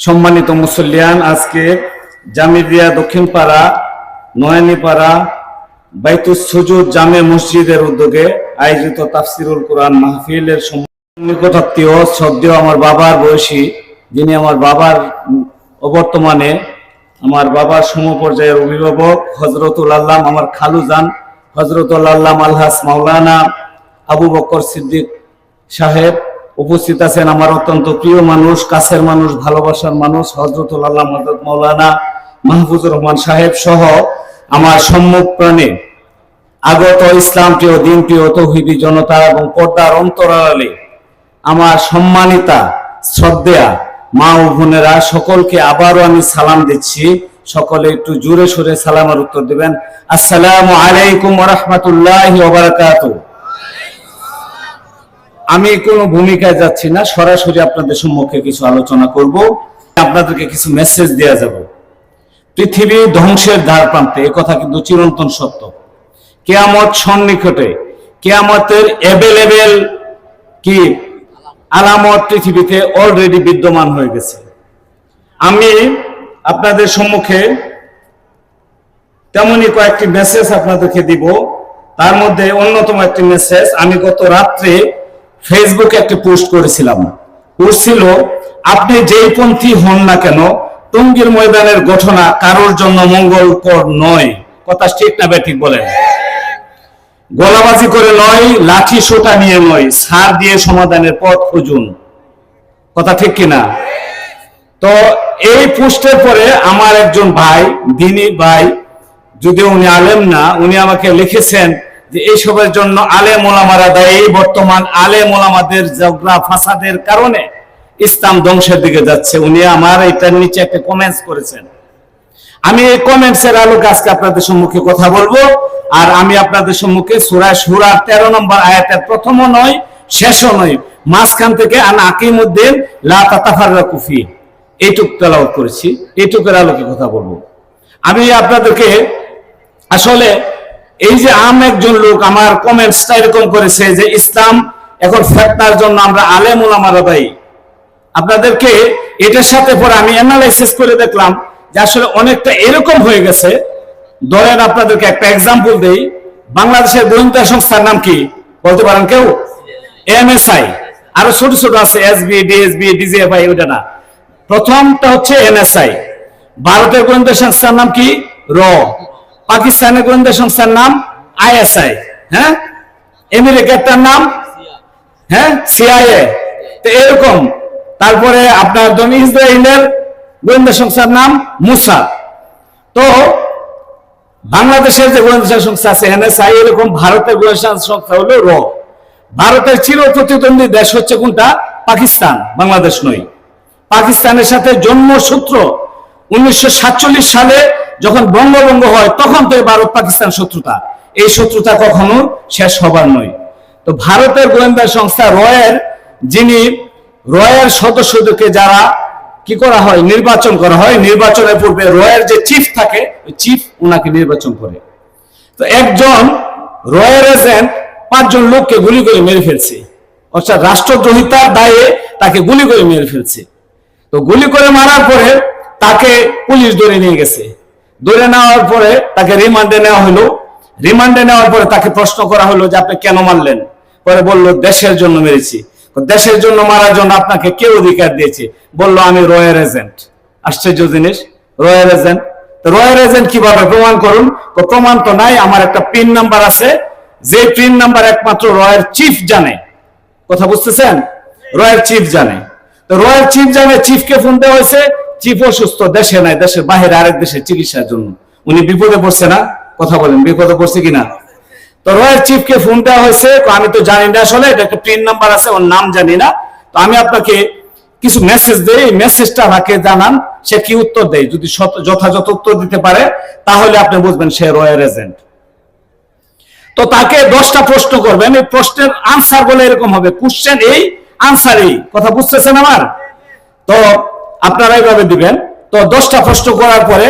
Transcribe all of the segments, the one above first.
সম্মানিত মুসল্লিয়ান, আজকে জামিরিয়া দক্ষিণপাড়া নয়নীপাড়া বাইতুস সুজুদ জামে মসজিদের উদ্যোগে আয়োজিত তাফসিরুল কোরআন মাহফিলের নিকটাত্মীয় শ্রদ্ধেয় আমার বাবার বয়সী, যিনি আমার বাবার অবর্তমানে আমার বাবার সমপর্যায়ের অভিভাবক হযরতুল আল্লাম আমার খালুজান হযরতুল আল্লাম আলহাস মাওলানা আবু বকর সিদ্দিক সাহেব উপস্থিত আছেন। আমার অত্যন্ত প্রিয় মানুষ, কাছের মানুষ, ভালোবাসার মানুষ হযরতুল আল্লাম হযরত মাওলানা মাহফুজুর রহমান সাহেব সহ আমার সম্মুখ প্রাণে আগত ইসলাম প্রিয়, দিন প্রিয় তৌহিদি জনতা এবং পর্দার অন্তরালে আমার সম্মানিতা শ্রদ্ধেয়া মা ও বোনেরা, সকলকে আবারও আমি সালাম দিচ্ছি। সকলে একটু জোরে সোরে সালামের উত্তর দিবেন। আসসালামু আলাইকুম ওয়া রাহমাতুল্লাহি ওয়া বারাকাতুহু। আমি কোনো ভূমিকায় যাচ্ছি না, সরাসরি আপনাদের সম্মুখে কিছু আলোচনা করব, আপনাদেরকে কিছু মেসেজ দেয়া যাবে। পৃথিবী ধ্বংসের দ্বার প্রান্তে, এ কথা কিন্তু চিরন্তন সত্য। কিয়ামত সন্নিকটে, কিয়ামতের অ্যাভেলেবেল কি আলামত পৃথিবীতে অলরেডি বিদ্যমান হয়ে গেছে। আমি আপনাদের সম্মুখে তেমনই কয়েকটি মেসেজ আপনাদেরকে দিব। তার মধ্যে অন্যতম একটি মেসেজ, আমি গত রাত্রে ফেসবুকে একটি পোস্ট করেছিলাম। পোস্ট ছিল, আপনি যেই পন্থী হন না কেন, টঙ্গীর ময়দানের ঘটনা কারোর জন্য মঙ্গলকর নয়। কথা ঠিক না ঠিক বলেন? গোলাবাজি করে নয়, লাঠি সোটা নিয়ে নয়, সার দিয়ে সমাধানের পথ খুঁজুন। কথা ঠিক কিনা? তো এই পোস্টের পরে আমার একজন ভাই, দিনী ভাই, যদিও উনি আলেম না, উনি আমাকে লিখেছেন যে এইসবের জন্য আলেম ওলামারা দায়ী। বর্তমান আলেম ওলামাদের ঝগড়া ফাসাদের কারণে ইসলাম ধ্বংসের দিকে যাচ্ছে। উনি আমার এটার নিচে একটা কমেন্টস করেছেন। আমি এই কমেন্টসের আলোকে আজকে আপনাদের সম্মুখে কথা বলবো। আর আমি আপনাদের সম্মুখে সূরা শুরার 13 নম্বর আয়াতের প্রথমও নয়, শেষও নয়, মাঝখান থেকে আন আকিমুদ্দিন লা তাতাফাররাকু ফি এইটুক তেলাওয়াত করেছি। এইটুকের আলোকে কথা বলবো। আমি আপনাদেরকে আসলে এই যে একজন লোক আমার কমেন্টসটা এরকম করেছে যে ইসলাম এখন ফিতনার জন্য আমরা আলেম ওলামারা দায়ী। আপনাদেরকে এটার সাথে পরে আমি অ্যানালাইসিস করে দেখলাম যে আসলে অনেকটা এরকম হয়ে গেছে। ধরেন আপনাদেরকে একটা এক্সাম্পল দেই, বাংলাদেশের গোয়েন্দা সংস্থার নাম কি বলতে পারেন কেউ? এনএসআই, আরো ছোট ছোট আছে, এসবি, ডিএসবি, ডিজিএফআই, ওটা না। প্রথমটা হচ্ছে এনএসআই। ভারতের গোয়েন্দা সংস্থার নাম কি? র। পাকিস্তানের গোয়েন্দা সংস্থার নাম আইএসআই। হ্যাঁ, আমেরিকার নাম সিআইএ। তো এরকম। তারপরে আপনার ইসরায়েলের গোয়েন্দা সংস্থার নাম মুসাদ। তো বাংলাদেশের যে গোয়েন্দা সংস্থা আছে এনএসআই, এরকম ভারতের গোয়েন্দা সংস্থা হলো র। ভারতের চির প্রতিদ্বন্দ্বী দেশ হচ্ছে কোনটা? পাকিস্তান, বাংলাদেশ নয়। পাকিস্তানের সাথে জন্মসূত্র 1947 সালে যখন বঙ্গভঙ্গ হয়, তখন তো ভারত পাকিস্তান শত্রুতা, এই শত্রুতা কখনো শেষ হবার নয়। তো ভারতের গোয়েন্দা সংস্থা রয়ের, যিনি রয়ের সদস্যদেরকে যারা কি করা হয়, নির্বাচন করা হয়, নির্বাচনের পূর্বে রয়ের যে চিফ থাকে, ওই চিফ ওনাকে নির্বাচন করে। তো একজন রয়ের এজেন্ট 5 জন লোককে গুলি করে মেরে ফেলছে, অর্থাৎ রাষ্ট্রদ্রোহিতার দায়ে তাকে গুলি করে মেরে ফেলছে। তো গুলি করে মারার পরে তাকে পুলিশ ধরে নিয়ে গেছে। ধরে নেওয়ার পরে তাকে রিমান্ডে নেওয়া হলো। রিমান্ডে নেওয়ার পরে তাকে প্রশ্ন করা হলো যে আপনি কেন মারলেন? পরে বলল দেশের জন্য মেরেছি। দেশের জন্য মারার জন্য আপনাকে কে অধিকার দিয়েছে? বলল আমি রয়ের এজেন্ট। আশ্চর্য জিনিস, রয়ের এজেন্ট। তো রয়ের এজেন্ট কিভাবে প্রমাণ করুন? প্রমাণ তো নাই, আমার একটা পিন নাম্বার আছে, যে পিন নাম্বার একমাত্র রয়ের চিফ জানে। কথা বুঝতেছেন? রয়ের চিফ জানে। তো রয়ের চিফ জানে, চিফকে ফোন দেওয়া হয়েছে। চিফ অসুস্থ, দেশে নাই, দেশের বাইরে আরেক দেশে চিকিৎসার জন্য। উনি বিপদে পড়ছে না? কথা বলেন, বিপদে পড়ছে কিনা? তো রয়ের চিফকে ফোন দেওয়া হয়েছে, আমি তো জানি না আসলে, এটা একটা পিন নাম্বার আছে, ওর নাম জানি না। তো আমি আপনাকে কিছু মেসেজ দেই, এই মেসেজটা আমাকে জানান সে কি উত্তর দেয়। যদি যথাযথ উত্তর দিতে পারে তাহলে আপনি বুঝবেন সে রয়ের এজেন্ট। তো তাকে 10টা প্রশ্ন করবেন, এই প্রশ্নের আনসার বলে এরকম হবে, কোশ্চেন এই, আনসার এই। কথা বুঝতেছেন আমার? তো আপনারা এইভাবে দিবেন। তো 10টা প্রশ্ন করার পরে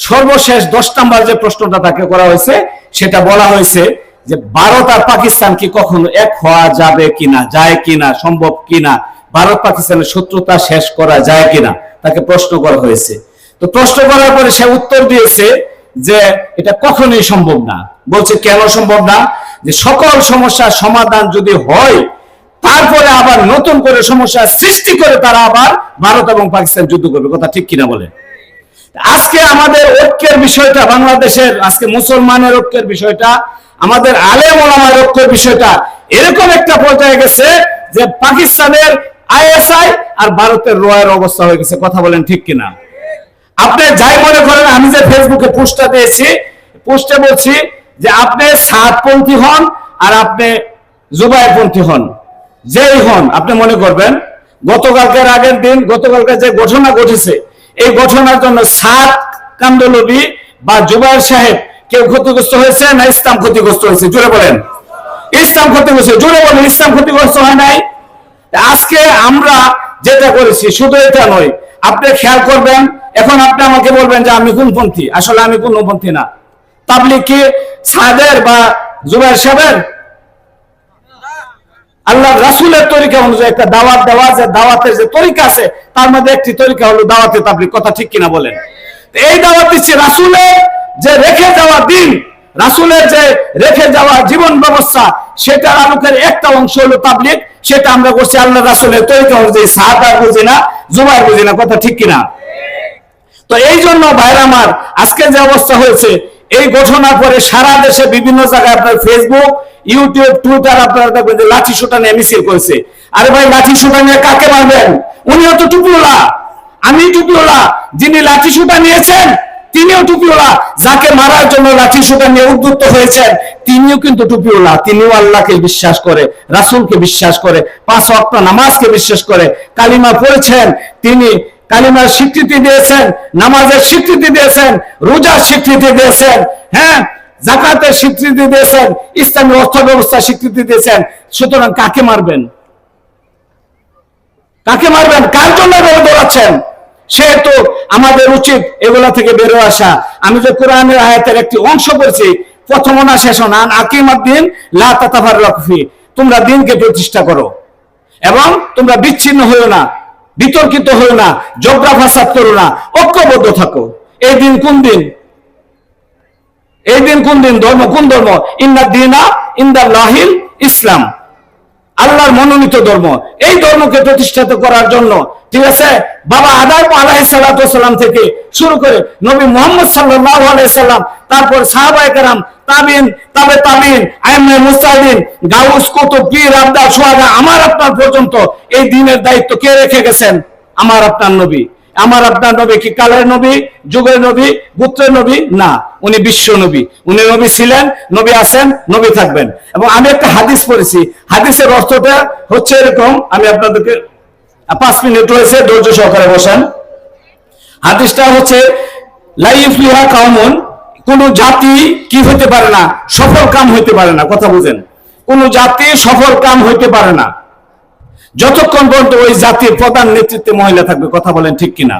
সর্বশেষ 10 নাম্বার যে প্রশ্নটা তাকে করা হয়েছে, সেটা বলা হয়েছে যে ভারত আর পাকিস্তান কি কখনো এক হওয়া যাবে কিনা, যায় কিনা, সম্ভব কিনা, ভারত পাকিস্তানের শত্রুতা শেষ করা যায় কিনা, তাকে প্রশ্ন করা হয়েছে। তো প্রশ্ন করার পরে সে উত্তর দিয়েছে যে এটা কখনোই সম্ভব না। বলছে কেন সম্ভব না? যে সকল সমস্যার সমাধান যদি হয় তারপরে আবার নতুন করে সমস্যা সৃষ্টি করে তারা আবার ভারত এবং পাকিস্তান যুদ্ধ করবে। কথা ঠিক কিনা বলে? আজকে আমাদের ঐক্যের বিষয়টা, বাংলাদেশের আজকে মুসলমানের ঐক্যের বিষয়টা, আমাদের আলেম ওলামার ঐক্যের বিষয়টা এরকম একটা পর্যায়ে গেছে যে পাকিস্তানের আইএসআই আর ভারতের রয়ের অবস্থা হয়ে গেছে। কথা বলেন ঠিক কিনা? আপনি যাই মনে করেন, আমি যে ফেসবুকে পোস্টটা দিয়েছি, পোস্টে বলছি যে আপনি সাতপন্থী হন আর আপনি জুবাইরপন্থী হন, যেই হন আপনি মনে করবেন গতকালকের আগের দিন গতকালকে যে ঘটনা ঘটেছে এই ঘটনার জন্য সাত কান্দলবি বা জুবাইর সাহেব কেউ ক্ষতিগ্রস্ত হয়েছে না ইসলাম ক্ষতিগ্রস্ত হয়েছে? জোরে বলেন। ইসলাম ক্ষতিগ্রস্ত, জোরে বলেন। ইসলাম ক্ষতিগ্রস্ত হয় নাই? আজকে আমরা যেটা করেছি শুধু এটা নয়, আপনি খেয়াল করবেন। এখন আপনি আমাকে বলবেন যে আমি কোন পন্থী? আসলে আমি কোন পন্থী না। তাবলিগ কি সাদের বা জুবাইর সাহেবের? আল্লাহ রাসূলের তরিকা অনুযায়ী একটা দাওয়াত দেওয়া, যে দাওয়াতের যে তরিকা আছে তার মধ্যে একটি তরিকা হলো দাওয়াতে তাবলিগ। কথা ঠিক কিনা বলেন? এই দাওয়াত দিচ্ছে রাসূলের যে রেখে যাওয়া দিন, রাসূলের যে রেখে যাওয়া জীবন ব্যবস্থা, সেটার আলোকের একটা অংশ হলো তাবলিগ। সেটা আমরা করছি আল্লাহ রাসূলের তরিকা অনুযায়ী। সাহাবা বুঝি না, জুবাইর বুঝি না। কথা ঠিক কিনা? তো এই জন্য ভাইরা আমার, আজকে যে অবস্থা হয়েছে এই ঘটনার পরে সারা দেশে বিভিন্ন জায়গায় আপনার ফেসবুক, ইউটিউব, টুইটার আপনারা দেখবেন যে লাঠি সোটা নিয়ে মিছিল করেছে। আরে ভাই, লাঠি সোটা নিয়ে কাকে মারবেন? উনিও তো টুপিওয়ালা, আমি টুপিওয়ালা। যিনি লাঠি সোটা নিয়েছেন তিনিও টুপিওয়ালা। যাকে মারার জন্য লাঠি সোটা নিয়ে উদ্যুক্ত হয়েছেন তিনিও কিন্তু টুপিওয়ালা। তিনিও আল্লাহকে বিশ্বাস করে, রাসূলকে বিশ্বাস করে, 5 ওয়াক্ত নামাজকে বিশ্বাস করে, কালিমা পড়েছেন, তিনি কালিমার স্বীকৃতি দিয়েছেন, নামাজের স্বীকৃতি দিয়েছেন, রোজার স্বীকৃতি দিয়েছেন, হ্যাঁ, যাকাতের স্বীকৃতি দিয়েছেন, ইসলামী অর্থ ব্যবস্থার স্বীকৃতি দিয়েছেন। সুতরাং কাকে মারবেন? কাকে মারবেন? কার জন্য দৌড়াচ্ছেন? সেহেতু আমাদের উচিত এগুলা থেকে বেরো আসা। আমি যে কোরআনের আয়াতের একটি অংশ পড়ছি, প্রথম না শেষ না, আকিমাদ্দিন লা তাতাফাররাকু ফি, তোমরা দিনকে প্রতিষ্ঠা করো এবং তোমরা বিচ্ছিন্ন হইও না, বিতর্কিত হইও না, ঝগড়া ফাসাদ করো না, ঐক্যবদ্ধ থাকো। এই দিন কোন দিন? এই দিন কোন দিন? ধর্ম কোন ধর্ম? ইন্না দীনা ইনদাল্লাহিল ইসলাম, আল্লাহর মনোনীত ধর্ম। এই ধর্মকে প্রতিষ্ঠিত করার জন্য, ঠিক আছে, বাবা আদম আলাইহিস সালাতু ওয়াসসালাম থেকে শুরু করে নবী মুহাম্মদ সাল্লাল্লাহু আলাইহি সাল্লাম, তারপর সাহাবায়ে কেরাম, তাবিন, তাবে তাবিন, আইম্মায়ে মুজতাহিদিন, গাউস, কুতুব, পীর, আবদাল, সুহাদা, আমার আপনার পর্যন্ত এই দ্বীনের দায়িত্ব কে রেখে গেছেন? আমার আপনার নবী। আমার আপনার নবী কি কালের নবী, যুগের নবী, গোত্রের নবী? না, উনি বিশ্ব নবী। উনি নবী ছিলেন, নবী আছেন, নবী থাকবেন। এবং আমি একটা হাদিস পড়েছি, হাদিসের অর্থটা হচ্ছে এরকম, আমি আপনাদেরকে 5 মিনিট হয়েছে, ধৈর্য সহকারে বসেন। হাদিসটা হচ্ছে লা ইফলিহা কাওমুন, কোন জাতি কি হইতে পারে না? সফল কাম হইতে পারে না। কথা বুঝেন? কোন জাতি সফল কাম হইতে পারে না যতক্ষণ পর্যন্ত ওই জাতির প্রধান নেতৃত্বে মহিলা থাকবে। কথা বলেন ঠিক কিনা?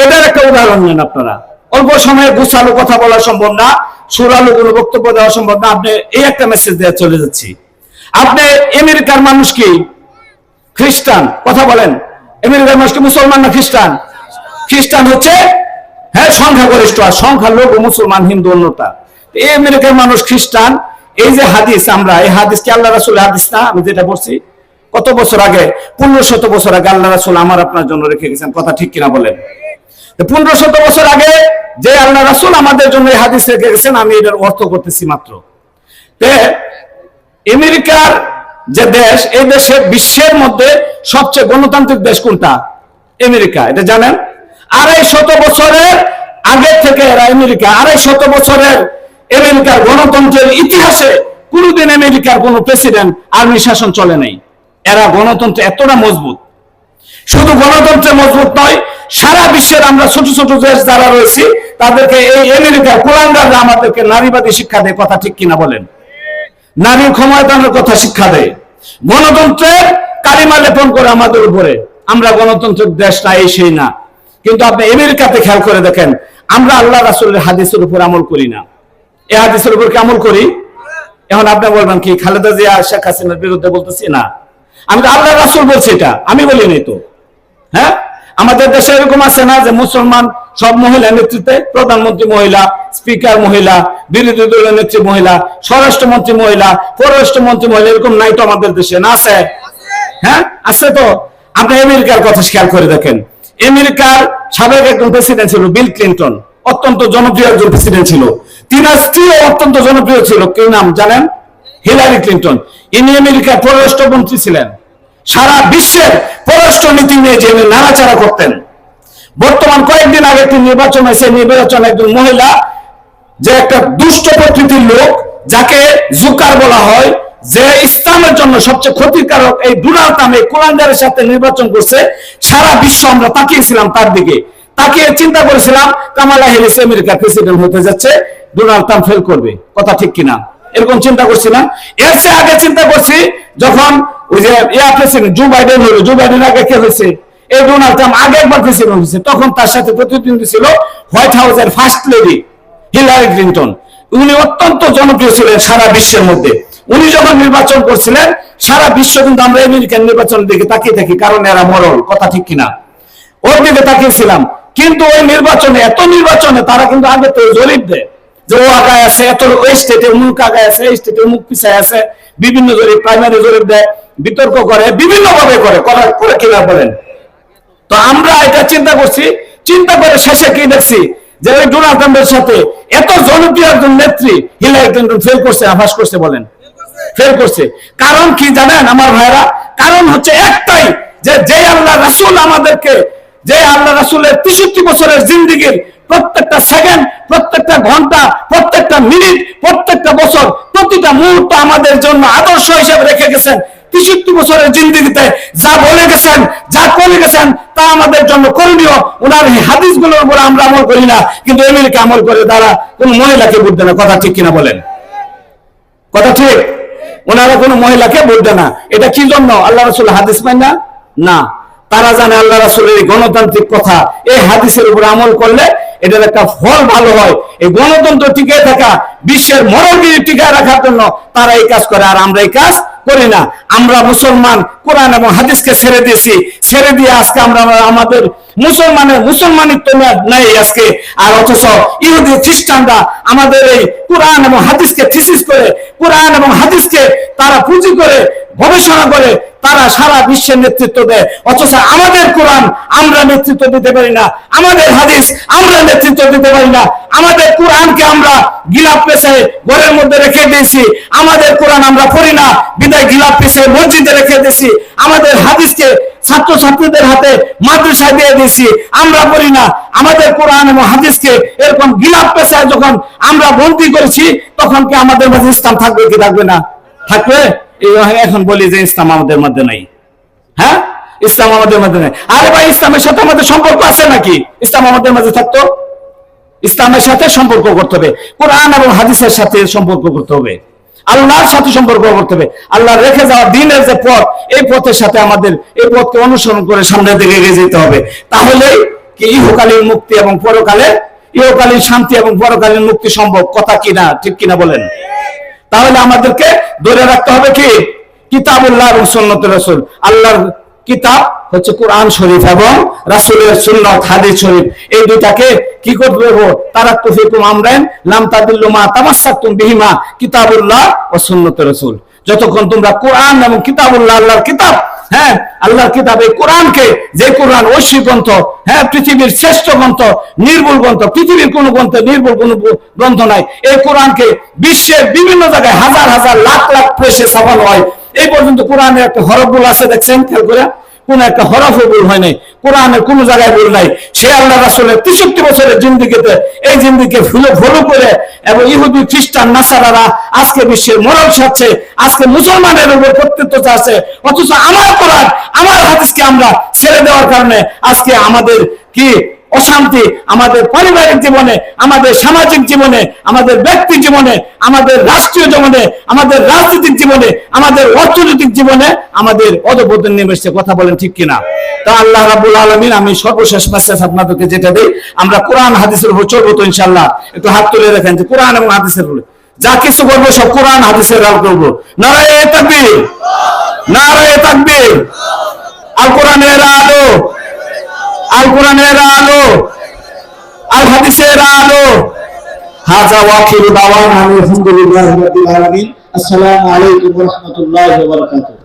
এটার একটা উদাহরণ নেন আপনারা। অল্প সময়ে গুছালো কথা বলা সম্ভব না, সুরালো কোনো বক্তব্য দেওয়া সম্ভব না। আপনি এই একটা মেসেজ দেওয়া চলে যাচ্ছি। আপনি আমেরিকার মানুষ কি খ্রিস্টান? কথা বলেন, আমেরিকার মানুষ কি মুসলমান না খ্রিস্টান? খ্রিস্টান হচ্ছে, হ্যাঁ, সংখ্যাগরিষ্ঠ, আর সংখ্যালঘু মুসলমান, হিন্দু অন্যটা। এই আমেরিকার মানুষ খ্রিস্টান। এই যে হাদিস, আমরা এই হাদিস কি আল্লাহ রাসূলের হাদিস না? আমি যেটা বলছি কত বছর আগে, 1500 বছর আগে আল্লাহ রাসূল আমার আপনার জন্য রেখে গেছেন। কথা ঠিক কিনা বলেন? 1500 বছর আগে যে আল্লাহ রাসূল আমাদের জন্য এই হাদিস রেখে গেছেন, আমি এটার অর্থ করতেছি মাত্র। আমেরিকার যে দেশ, এই দেশে বিশ্বের মধ্যে সবচেয়ে গণতান্ত্রিক দেশ কোনটা? আমেরিকা। এটা জানেন? 250 বছরের আগে থেকে এরা আমেরিকা, 250 বছরের আমেরিকার গণতন্ত্রের ইতিহাসে কোনদিন আমেরিকার কোন প্রেসিডেন্ট আর্মি শাসন চলে নাই। এরা গণতন্ত্র এতটা মজবুত। শুধু গণতন্ত্রে মজবুত নয়, সারা বিশ্বের আমরা ছোট ছোট দেশ যারা রয়েছি তাদেরকে এই আমেরিকার কুলাঙ্গাররা আমাদেরকে নারীবাদী শিক্ষা দেয়। কথা ঠিক কিনা বলেন? নারীর ক্ষমতায়নের কথা শিক্ষা দেয়, গণতন্ত্রের কালিমা লেপন করে আমাদের উপরে। আমরা গণতন্ত্রের দেশ না, এই সেই না। কিন্তু আপনি আমেরিকাতে খেয়াল করে দেখেন, আমরা আল্লাহ রাসূলের হাদিসের উপর আমল করি না। এই হাদিসের উপর কি আমল করি? এখন আপনি বলবেন কি খালেদা জিয়া শেখ হাসিনার বিরুদ্ধে বলতেছি? না, আমি তো আল্লাহ রাসূল বলছি, এটা আমি বলি নাই তো। হ্যাঁ, আমাদের দেশে এরকম আছে না যে মুসলমান সব মহিলা নেতৃত্বে, প্রধানমন্ত্রী মহিলা, স্পিকার মহিলা, বিরোধী দলের নেত্রী মহিলা, স্বরাষ্ট্রমন্ত্রী মহিলা, পররাষ্ট্রমন্ত্রী মহিলা, এরকম নাই তো আমাদের দেশে? না আছে? হ্যাঁ আছে তো। আপনি আমেরিকার কথা খেয়াল করে দেখেন, আমেরিকার সাবেক একজন প্রেসিডেন্ট ছিল বিল ক্লিন্টন, অত্যন্ত জনপ্রিয় একজন প্রেসিডেন্ট ছিল। তিনার স্ত্রীও অত্যন্ত জনপ্রিয় ছিল, কি নাম জানেন? Hillary Clinton. ইনি আমেরিকার পররাষ্ট্রমন্ত্রী ছিলেন। সারা বিশ্বের পররাষ্ট্র নীতি নিয়ে যে নাড়াচাড়া করতেন। বর্তমান কয়েকদিন আগে একটি নির্বাচন হয়েছে, নির্বাচন একজন মহিলা, যে একটা দুষ্ট প্রকৃতির লোক, যাকে জুকার বলা হয়, যে ইসলামের জন্য সবচেয়ে ক্ষতিকারক, এই ডোনাল্ড ট্রাম্প এই কুলাঙ্গারের সাথে নির্বাচন করছে। সারা বিশ্ব আমরা তাকিয়েছিলাম তার দিকে, তাকিয়ে চিন্তা করেছিলাম কামালা হ্যারিস আমেরিকার প্রেসিডেন্ট হতে যাচ্ছে, ডোনাল্ড ট্রাম্প ফেল করবে। কথা ঠিক কিনা? এরকম চিন্তা করছিলাম। এর চেয়ে আগে চিন্তা করছি যখন ওই যে প্রেসিডেন্ট জো বাইডেন হলো, জো বাইডেন আগে কে হয়েছে? এই ডোনাল্ড ট্রাম্প আগে একবার প্রেসিডেন্ট হয়েছে, তখন তার সাথে প্রতিদ্বন্দ্বী ছিল হোয়াইট হাউসের ফার্স্ট লেডি হিলারি ক্লিন্টন। উনি অত্যন্ত জনপ্রিয় ছিলেন সারা বিশ্বের মধ্যে। উনি যখন নির্বাচন করছিলেন, সারা বিশ্ব কিন্তু আমরা আমেরিকান নির্বাচনের দিকে তাকিয়ে থাকি, কারণ এরা মরল। কথা ঠিক কিনা? ওর দিকে তাকিয়েছিলাম। কিন্তু ওই নির্বাচনে, এত নির্বাচনে তারা কিন্তু আগে তো জরিপ দেয় যে ও আগায় আছে, এত ওই স্টেটে মুখ আগায় আছে, এই স্টেটে মুখ পিছায় আছে, বিভিন্ন জরিপ, প্রাইমারি জরিপ দেয়, বিতর্ক করে, বিভিন্ন ভাবে করে কিনা বলেন। তো আমরা এটা চিন্তা করছি, চিন্তা করে শেষে কি দেখছি যে ওই ডোনাল্ড ট্রাম্পের সাথে এত জনপ্রিয় একজন নেত্রী হিলারি ক্লিন্টন ফেল করছে, আভাস করছে। বলেন ফেল করছে। কারণ কি জানেন আমার ভাইরা? কারণ হচ্ছে একটাই, যে আল্লাহ রাসূল আমাদেরকে, যে আল্লাহ রাসূলের 63 বছরের জিন্দেগির প্রত্যেকটা সেকেন্ড, প্রত্যেকটা ঘন্টা, প্রত্যেকটা মিনিট, প্রত্যেকটা বছর, প্রতিটা মুহূর্ত আমাদের জন্য আদর্শ হিসেবে রেখে গেছেন। 63 বছরের জিন্দেগিতে যা বলে গেছেন, যা করে গেছেন, তা আমাদের জন্য করণীয়। ওনার হাদিসগুলোর উপর আমরা আমল করি না, কিন্তু আমেরিকা আমল করে, তারা কোন মহিলাকে ভোট দেয় না। কথা ঠিক কিনা বলেন? কথা ঠিক? ওনারা কোন মহিলাকে ভোট দেয় না। এটা কি জন্য? আল্লাহ রাসূল হাদিস মানে না? না, তারা জানে আল্লাহ রাসূলের এই গণতান্ত্রিক কথা, এই হাদিসের উপর আমল করলে এটার একটা ফল ভালো হয়। এই গণতন্ত্র টিকে থাকা, বিশ্বের মরলগিরি টিকায় রাখার জন্য তারা এই কাজ করে, আর আমরা এই কাজ করি না। আমরা মুসলমান কোরআন এবং হাদিসকে ছেড়ে দিয়েছি, ছেড়ে দিয়ে আজকে আমরা আমাদের মুসলমানিত্ব নেই আজকে। আর অথচ ইহুদি খ্রিস্টানরা আমাদের এই কোরআন এবং হাদিসকে থিসিস করে, কোরআন এবং হাদিসকে তারা পুঁজি করে, গবেষণা করে, তারা সারা বিশ্বের নেতৃত্ব দেয়। অথচ আমাদের কোরআন আমরা নেতৃত্ব দিতে পারি না, আমাদের হাদিস আমরা নেতৃত্ব দিতে পারি না। আমাদের কোরআনকে আমরা গিলাপ পেছে ঘরের মধ্যে রেখে দিয়েছি, আমাদের কোরআন আমরা পড়ি না, বিদায় গিলাপ পেছে মসজিদে রেখে দিয়েছি। আমাদের হাদিসকে ছাত্রছাত্রীদের হাতে মাদ্রাসায় দিয়ে দিয়েছি, আমরা পড়ি না। আমাদের কোরআন এবং হাদিসকে এরকম গিলাপ পেছায় যখন আমরা বন্দী করেছি, তখন কি আমাদের মাঝে ইসলাম থাকবে কি থাকবে না? থাকবে। এখন বলি যে ইসলাম আমাদের মধ্যে নাই। হ্যাঁ, ইসলাম আমাদের মধ্যে নাই। আরে ভাই, ইসলামের সাথে আমাদের সম্পর্ক আছে নাকি? ইসলাম আমাদের মাঝে থাকতো? ইসলামের সাথে সম্পর্ক করতে হবে, কোরআন এবং হাদিসের সাথে সম্পর্ক করতে হবে, আল্লাহর সাথে সম্পর্ক করতে হবে। আল্লাহ রেখে যাওয়া দিনের যে পথ, এই পথের সাথে আমাদের এই পথকে অনুসরণ করে সামনের দিকে এগিয়ে যেতে হবে। তাহলেই কি ইহকালীন মুক্তি এবং পরকালে, ইহকালীন শান্তি এবং পরকালীন মুক্তি সম্ভব। কথা কিনা? ঠিক কিনা বলেন? তাহলে আমাদেরকে ধরে রাখতে হবে কি? কিতাবুল্লাহ এবং সুন্নাতুর রাসূল। আল্লাহর কিতাব হচ্ছে কোরআন শরীফ এবং রাসূলের সুন্নাত হাদিস শরীফ, এই দুইটাকে কি করতে হবে? তারাক্তু ফিকুম আমরান লাম তাদিল্লু মা তামাসসাকতুম বিহিমা কিতাবুল্লাহ ওয়া সুন্নাতুর রাসূল। যতক্ষণ তোমরা কোরআন এবং কিতাবুল্লাহ, আল্লাহর কিতাব, হ্যাঁ আল্লাহর কিতাব, এই কোরআনকে, যে কোরআন ঐশী গ্রন্থ, হ্যাঁ পৃথিবীর শ্রেষ্ঠ গ্রন্থ, নির্ভুল গ্রন্থ, পৃথিবীর কোন গ্রন্থে নির্ভুল কোন গ্রন্থ নাই। এই কোরআনকে বিশ্বের বিভিন্ন জায়গায় হাজার হাজার লাখ লাখ প্রেসে ছাপানো হয়। এই পর্যন্ত কোরআনের একটা হরফ ভুল আছে দেখছেন? খেয়াল করে কোন একটা হরফও ভুল হয় নাই, কোরআনের কোন জায়গায় ভুল নাই। সে আল্লাহ রাসূলের 63 বছরের জিন্দেগিতে এই জিন্দেগিকে ফলো করে এবং ইহুদি খ্রিস্টান নাসারারা আজকে বিশ্বের মরল সাজছে, আজকে মুসলমানের উপর কর্তৃত্ব চাচ্ছে। অথচ আমার কোরআন, আমার হাদিসকে আমরা ছেড়ে দেওয়ার কারণে আজকে আমাদের কি অশান্তি, আমাদের পারিবারিক জীবনে, আমাদের সামাজিক জীবনে, আমাদের ব্যক্তি জীবনে, আমাদের রাষ্ট্রীয় জীবনে, আমাদের রাজনৈতিক জীবনে, আমাদের অর্থনৈতিক জীবনে আমাদের অধঃপতন নেমে এসেছে। কথা বলেন ঠিক কিনা? তা আল্লাহ রাব্বুল আলামিন, আমি সর্বশেষ মেসেজ আপনাদেরকে যেটা দিই, আমরা কোরআন হাদিসের উপর চলবো তো ইনশাআল্লাহ। একটু হাত তুলে দেখেন যে কোরআন এবং হাদিসের উপর যা কিছু করবো সব কোরআন হাদিসের আল করবো। নারায়ে তাকবীর, নারায়ে তাকবীর। আল কোরআনের আলো, আল কোরআনের আলো, আল হাদিসের আলো। হাযা ওয়া আখিরু দাওয়ানা আলহামদুলিল্লাহি রাব্বিল আলামিন। আসসালামু আলাইকুম ওয়া রাহমাতুল্লাহি ওয়া বারাকাতুহু।